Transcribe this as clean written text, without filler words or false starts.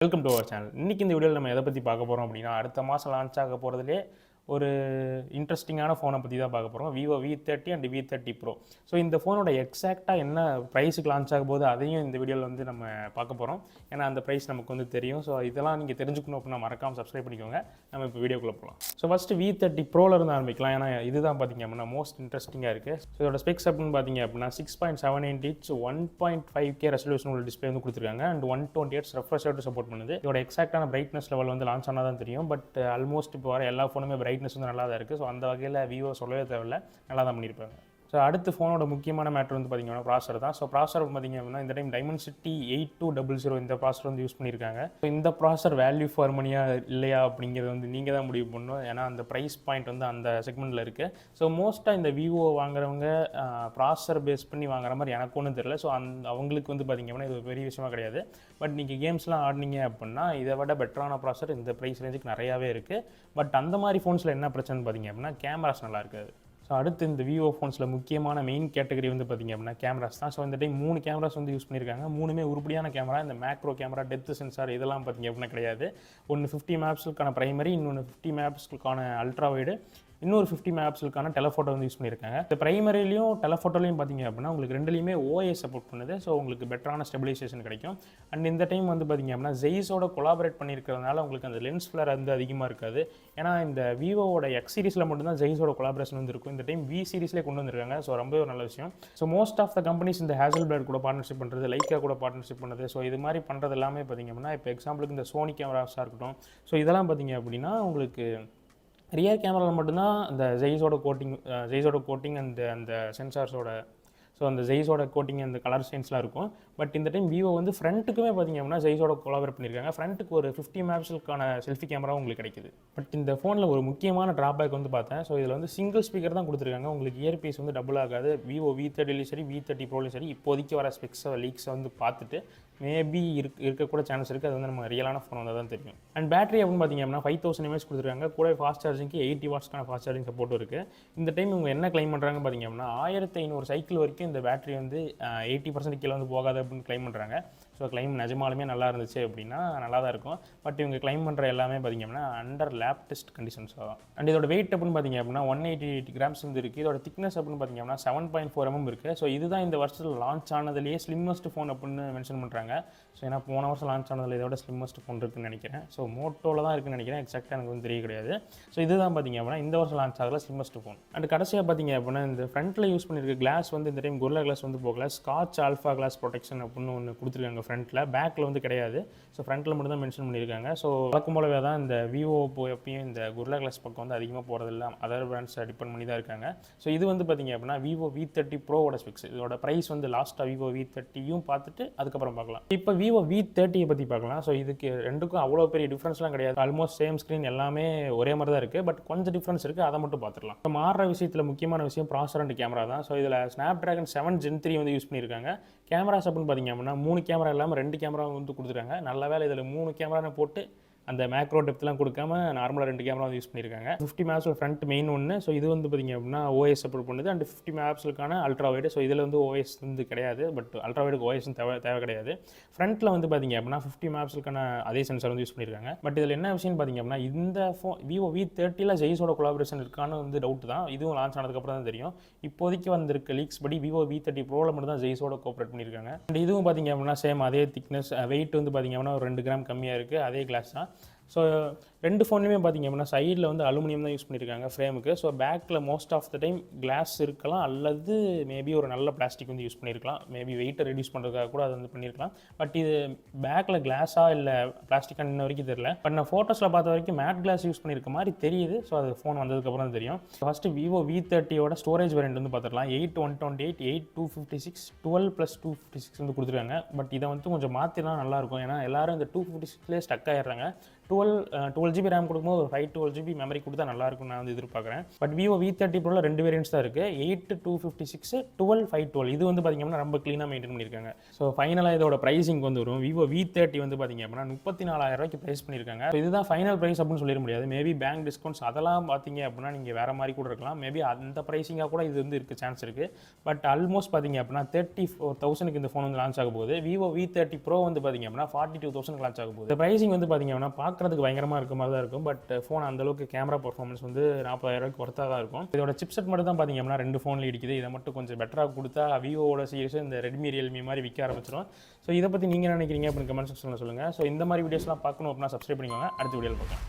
Welcome to our channel. இன்றைக்கி இந்த வீடியோவில் நம்ம எதை பற்றி பார்க்க போகிறோம் அப்படின்னா, அடுத்த மாதம் லான்ச் ஆக போகிறதுலே ஒரு இன்ட்ரெஸ்டிங்கான ஃபோனை பற்றி தான் பார்க்க போகிறோம். Vivo V30 and V30 Pro. So இந்த ஃபோனோட எக்ஸாக்டாக என்ன ப்ரைஸுக்கு லான்ச் ஆக போது அதையும் இந்த வீடியோவில் வந்து நம்ம பார்க்க போகிறோம். ஏன்னா அந்த ப்ரைஸ் நமக்கு வந்து தெரியும். ஸோ இதெல்லாம் நீங்கள் தெரிஞ்சுக்கணும் அப்படின்னா மறக்காமல் சப்ஸ்கிரைப் பண்ணிக்கோங்க. நம்ம இப்போ வீடியோக்குள்ளே போகலாம். ஸோ ஃபஸ்ட்டு V30 Proவில் இருந்து ஆரம்பிக்கலாம். ஏன்னா இதுதான் பார்த்தீங்க அப்படின்னா மோஸ்ட் இன்ட்ரெஸ்டிங்காக இருக்குது. ஸோ இதோட ஸ்பெக்ஸ் அப்படின்னு பார்த்தீங்க அப்படின்னா 6.78 inch 1.5K ரெசல்யூஷன் உள்ள டிஸ்பிளே வந்து கொடுத்துருக்காங்க. அண்ட் 128 ரெஃப்ரெஷ் ரேட் சப்போர்ட் பண்ணுது. இதோட எக்ஸாக்டான பிரைட்னஸ் லெவல் வந்து லான்ச் ஆனால் தான் தெரியும். பட் ஆல்மோஸ்ட் இப்போ வர எல்லா ஃபோனுமே பிரைட்னஸ் வந்து நல்லா தான் இருக்குது. ஸோ அந்த வகையில் Vivo சொல்லவே தேவையில்லை, நல்லா தான் பண்ணியிருப்பாங்க. ஸோ அடுத்த ஃபோனோட முக்கியமான மேட்ரு வந்து பார்த்திங்கன்னா ப்ராசர் தான். ஸோ ப்ராசர் பார்த்திங்க அப்படின்னா இந்த டைம் Dimensity 8200 இந்த ப்ராசர் வந்து யூஸ் பண்ணியிருக்காங்க. ஸோ இந்த ப்ராசர் வேல்யூ ஃபார் மணியா இல்லையா அப்படிங்கிறது வந்து நீங்கள் தான் முடிவு பண்ணணும். ஏன்னா அந்த ப்ரைஸ் பாயிண்ட் வந்து அந்த செக்மெண்ட்டில் இருக்குது. ஸோ மோஸ்ட்டாக இந்த Vivo வாங்குறவங்க ப்ராசர் பேஸ் பண்ணி வாங்குற மாதிரி எனக்கு ஒன்றும் தெரியல. ஸோ அவங்களுக்கு வந்து பார்த்திங்க அப்படின்னா இது ஒரு பெரிய விஷயமா கிடையாது. பட் நீங்கள் கேம்ஸ்லாம் ஆடினீங்க அப்படின்னா இதை விட பெட்டரான ப்ராசர் இந்த ப்ரைஸ் ரேஞ்சுக்கு நிறையாவே இருக்குது. பட் அந்த மாதிரி ஃபோன்ஸில் என்ன பிரச்சனை பார்த்திங்க அப்படின்னா கேமராஸ் நல்லா இருக்காது. ஸோ அடுத்து இந்த Vivo ஃபோன்ஸில் முக்கியமான மெயின் கேட்டகரி வந்து பார்த்திங்க அப்படின்னா கேமராஸ் தான். ஸோ இந்த டைம் 3 கேமராஸ் வந்து யூஸ் பண்ணியிருக்காங்க. 3மே உருப்படியான கேமரா. இந்த மேக்ரோ கேமரா, டெப்த் சென்சார் இதெல்லாம் பார்த்திங்க அப்படின்னா கிடையாது. ஒன்று 50 மெகாபிக்சலுக்கான பிரைமரி, இன்னொன்று 50 மெகாபிக்சலுக்கான அல்ட்ரா வைடு, இன்னொரு 50 மெகாபிக்சலுக்கான டெலஃபோட்டோ வந்து யூஸ் பண்ணியிருக்காங்க. இந்த பிரைமரிலையும் டெலஃபோட்டோலையும் பார்த்திங்க அப்படின்னா உங்களுக்கு ரெண்டுலேயுமே OIS சப்போர்ட் பண்ணுது. ஸோ உங்களுக்கு பெட்டரான ஸ்டெபிலைசேஷன் கிடைக்கும். அண்ட் இந்த டைம் வந்து பார்த்திங்க அப்படின்னா ஜெய்ஸோட கொலாபரேட் பண்ணியிருக்கிறதுனால உங்களுக்கு அந்த லென்ஸ் ஃப்ளேர் வந்து அதிகமாக இருக்காது. ஏன்னா இந்த விவோவோட X சீரிஸில் மட்டும்தான் ஜெய்ஸோட கொலாபரேஷன் வந்து இருக்கும். இந்த டைம் V சீரிஸ்லேயே கொண்டு வந்திருக்காங்க. ஸோ ரொம்ப ஒரு நல்ல விஷயம். So most of the companies இந்த ஹேசல்பிளட் கூட பார்ட்னர்ஷிப் பண்ணுறது, லைக்கா கூட பார்ட்னர்ஷிப் பண்ணுறது. ஸோ இது மாதிரி பண்ணுறது எல்லாமே பார்த்திங்க அப்படின்னா இப்போ எக்ஸாம்பிளுக்கு இந்த சோனி கேமராஸாக இருக்கட்டும். ஸோ இதெல்லாம் பார்த்திங்க அப்படின்னா உங்களுக்கு ரியர் கேமராவில் மட்டும்தான் அந்த ஜெய்ஸோட கோட்டிங் அந்த சென்சார்ஸோட அந்த ஜெய்ஸோட கோட்டிங் அந்த கலர் சைன்ஸ்லாம் இருக்கும். பட் இந்த டைம் Vivo வந்து ஃப்ரண்ட்டுக்குமே பார்த்திங்க அப்படின்னா ஜெய்ஸோட கொலாபரேட் பண்ணியிருக்காங்க. ஃப்ரண்ட்டுக்கு ஒரு 50 மெகாபிக்சலுக்கான செல்ஃபி கேமராவும் உங்களுக்கு கிடைக்குது. பட் இந்த ஃபோனில் ஒரு முக்கியமான ட்ராபேக் வந்து பார்த்தேன். ஸோ இதில் வந்து சிங்கிள் ஸ்பீக்கர் தான் கொடுத்துருக்காங்க. உங்களுக்கு இயர் பீஸ் வந்து டபுள் ஆகாது. Vivo V30லையும் சரி V30 Proலையும் சரி இப்போதைக்கு வர ஸ்பெக்ஸை லீக்ஸை வந்து பார்த்துட்டு மேபி இருக்கக்கூட சான்ஸ் இருக்குது. அது வந்து நம்ம ரியலான ஃபோன் வந்தால் தான் தெரியும். அண்ட் பேட்டரி அப்படின்னு பார்த்திங்க அப்படின்னா 5000 mAh கொடுத்துருக்காங்க. கூட ஃபாஸ்ட் சார்ஜிங்க்கு 80 வாட்ஸ்க்கான ஃபாஸ்ட் சார்ஜிங் சப்போர்ட் இருக்குது. இந்த டைம் இவங்க என்ன கிளைம் பண்ணுறாங்க பார்த்திங்க அப்படின்னா 1500 சைக்கிள் வரைக்கும் இந்த பேட்டரி வந்து 80% கீழே வந்து போகாது அப்படின்னு கிளைம் பண்ணுறாங்க. ஸோ கிளைம் நிஜமாலுமே நல்லா இருந்துச்சு அப்படின்னா நல்லா தான் இருக்கும். பட் இவங்க கிளைம் பண்ணுற எல்லாமே பார்த்திங்க அப்படின்னா அண்டர் லேப் டெஸ்ட் கண்டிஷன்ஸ் தான். அண்ட் இதோட வெயிட் அப்படின்னு பார்த்திங்க அப்படின்னா 188 கிராம்ஸ் வந்து இருக்குது. இதோட திக்னஸ் அப்படின்னு பார்த்திங்க அப்படின்னா 7.4 mm இருக்குது. ஸோ இதுதான் இந்த வருஷத்தில் லான்ச் ஆனதுலேயே ஸ்லிம்மஸ்ட் ஃபோன் அப்படின்னு மென்ஷன் பண்ணுறாங்க. ஸோ ஏன்னா போன வருஷம் லான்ச் ஆனதில் இதோட ஸ்லிம்மஸ்ட் ஃபோன் இருக்குன்னு நினைக்கிறேன். ஸோ மோட்டோவில் தான் இருக்குன்னு நினைக்கிறேன். எக்ஸாக்டாக எனக்கு வந்து தெரிய கிடையாது. ஸோ இதுதான் பார்த்திங்க அப்படின்னா இந்த வருஷம் லான்ச் ஆகல ஸ்லிம்மஸ்ட் ஃபோன். அண்ட் கடைசியாக பார்த்திங்க அப்படின்னா இந்த ஃப்ரண்ட்டில் யூஸ் பண்ணியிருக்க கிளாஸ் வந்து இந்த டைம் கொரில்லா கிளாஸ் வந்து போகல. ஸ்காட்ச் ஆல்ஃபா கிளாஸ் ப்ரொடெக்ஷன் அப்படின்னு ஒன்று கொடுத்துருக்காங்க ஃப்ரண்ட்டில். பேக்கில் வந்து கிடையாது. ஸோ ஃப்ரண்ட்டில் மட்டும் தான் மென்ஷன் பண்ணியிருக்காங்க. ஸோ வழக்கம் போலவே தான் இந்த Vivo எப்பயும் இந்த கொரில்லா கிளாஸ் பக்கம் வந்து அதிகமாக போகிறதில்ல. அதர் பிராண்ட்ஸை டிபெண்ட் பண்ணி தான் இருக்காங்க. ஸோ இது வந்து பார்த்திங்க அப்படின்னா Vivo V30 Proவோட ஸ்பெக்ஸ். இதோட ப்ரைஸ் வந்து லாஸ்ட்டாக Vivo V30யும் பார்த்துட்டு அதுக்கப்புறம் பார்க்கலாம். இப்போ Vivo V30 பற்றி பார்க்கலாம். ஸோ இதுக்கு ரெண்டுக்கும் அவ்வளோ பெரிய டிஃப்ரென்ஸ்லாம் கிடையாது. ஆல்மோஸ்ட் சேம் ஸ்க்ரீன் எல்லாமே ஒரே மாதிரி தான் இருக்குது. பட் கொஞ்சம் டிஃப்ரென்ஸ் இருக்குது. அதை மட்டும் பார்த்துக்கலாம். இப்போ மாறுற விஷயத்தில் முக்கியமான விஷயம் ப்ராசர் அண்ட் கேமரா தான். ஸோ இதில் Snapdragon 7 Gen 3 வந்து யூஸ் பண்ணியிருக்காங்க. கேமராஸ் அப்படின்னு பார்த்திங்க அப்படின்னா 3 கேமரா இல்லாமல் 2 கேமரா வந்து கொடுத்துருக்காங்க. நல்ல வேலை இதில் 3 கேமரான்னு போட்டு அந்த மேக்ரோ டெப்த்லாம் கொடுக்காம நார்மலாக 2 கேமரா வந்து யூஸ் பண்ணியிருக்காங்க. 50 மெகாபிக்சல் ஃப்ரண்ட் மெயின் ஒன்று. ஸோ இது வந்து பார்த்திங்க அப்படின்னா OIS சப்போர்ட் பண்ணுது. அண்ட் 50 மெகாபிக்சலுக்கான அல்ட்ரா வைடு. ஸோ இதில் வந்து OIS வந்து கிடையாது. பட் அல்ட்ரா வைடுக்கு OIS தேவை கிடையாது. ஃப்ரண்ட்டில் வந்து பார்த்திங்க அப்படின்னா 50 மெகாபிக்சலுக்கான அதே சென்சார் வந்து யூஸ் பண்ணியிருக்காங்க. பட் இதில் என்ன விஷயம்னு பார்த்திங்க அப்படின்னா இந்த Vivo V30ல ஜெய்ஸோட கொலாபரேஷன் இருக்கான்னு வந்து டவுட் தான். இதுவும் லான்ச் ஆனதுக்கப்புறம் தான் தெரியும். இப்போதைக்கு வந்திருக்க லீக்ஸ் படி Vivo V30 Proவில் மட்டும் தான் ஜெய்ஸோட கோஆப்ரேட் பண்ணியிருக்காங்க. அண்ட் இதுவும் பார்த்திங்க அப்படின்னா சேம் அதே திக்னஸ், வெயிட் வந்து பார்த்திங்க அப்படின்னா ஒரு 2 கிராம் கம்மியாக இருக்குது. அதே கிளாஸ் தான். ஸோ 2 ஃபோன்லையுமே பார்த்திங்க அப்படின்னா சைடில் வந்து அலுமினியம் தான் யூஸ் பண்ணியிருக்காங்க ஃப்ரேமுக்கு. ஸோ பேக்கில் most of the time glass இருக்கலாம், அல்லது மேபி ஒரு நல்ல பிளாஸ்டிக் வந்து யூஸ் பண்ணியிருக்கலாம். மேபி வெயிட்டை ரெடியூஸ் பண்ணுறதுக்காக கூட அது வந்து பண்ணியிருக்கலாம். பட் இது பேக்கில் கிளாஸாக இல்லை பிளாஸ்டிக்காக இன்ன வரைக்கும் தெரியல. பட் நான் ஃபோட்டோஸில் பார்த்த வரைக்கும் மேட் கிளாஸ் யூஸ் பண்ணியிருக்க மாதிரி தெரியுது. ஸோ அது ஃபோன் வந்ததுக்கப்புறம் தான் தெரியும். ஃபஸ்ட்டு Vivo V30யோட ஸ்டோரேஜ் வேரியன்ட் வந்து பார்த்துக்கலாம். 8 128, 8 256, 12 + 256 வந்து கொடுத்துருக்காங்க. பட் இதை வந்து கொஞ்சம் மாற்றினா நல்லாயிருக்கும். ஏன்னா எல்லோரும் இந்த 256லேயே ஸ்டக் ஆகிடுறாங்க. டுவெல் ஜிபி ரேம் கொடுக்கும்போது ஒரு 512 GB மெமரி கொடுத்தா நல்லா இருக்கும் நான் வந்து எதிர்பார்க்குறேன். பட் Vivo V30 Proல 2 வேரியன்ட்ஸ் தான் இருக்குது, 8-256, 12-512. இது வந்து பார்த்தீங்கன்னா ரொம்ப க்ளீனாக மெயின்டைன் பண்ணியிருக்காங்க. ஸோ ஃபைனலாக இதோட ப்ரைஸிங் வந்து வரும். Vivo V30 வந்து பார்த்தீங்க அப்படின்னா 34,000 ரூபாய்க்கு ப்ரைஸ் பண்ணியிருக்காங்க. ஸோ இதுதான் ஃபைனல் ப்ரைஸ் அப்படின்னு சொல்லிட முடியாது. மேபி பேங்க் டிஸ்கவுண்ட்ஸ் அதெல்லாம் பார்த்தீங்க அப்படின்னா நீங்கள் வேறு மாதிரி கூட இருக்கலாம். மேபி அந்த ப்ரைஸிங்காக கூட இது வந்து இருக்க சான்ஸ் இருக்குது. பட் ஆல்மோஸ்ட் பார்த்தீங்க அப்படின்னா 34,000 இந்த ஃபோன் வந்து லான்ச் ஆக போகுது. Vivo V30 Pro வந்து பார்த்தீங்க அப்படின்னா 42,000 லான்ச் ஆக போகுது. இந்த ப்ரைஸிங் வந்து பார்த்தீங்க அப்படின்னா பார்க்குறதுக்கு பயங்கரமாக இருக்க மாதிரி தான் இருக்கும். பட் ஃபோன் அந்தளவுக்கு கேமரா பர்ஃபார்மன்ஸ் வந்து 40,000 ரூபாய்க்கு ஒர்த்தாக தான் இருக்கும். இதோட சிப்செட் மட்டும் தான் பார்த்தீங்க அப்படின்னா 2 ஃபோனில் இடிக்குது. இதை மட்டும் கொஞ்சம் பெட்டராக கொடுத்தா விவோட சீரிஸ் இந்த ரெட்மி ரியல்மி மாதிரி விற்க ஆரம்பிச்சிடும். ஸோ இதை பற்றி நீங்கள் நினைக்கிறீங்க அப்படின்னு கமெண்ட் செக்ஷனில் சொல்லுங்கள். ஸோ இந்த மாதிரி வீடியோஸ்லாம் பார்க்கணும் அப்படின்னா சப்ஸ்கிரைப் பண்ணிக்கோங்க. அடுத்த வீடியோவில் பார்க்கலாம்.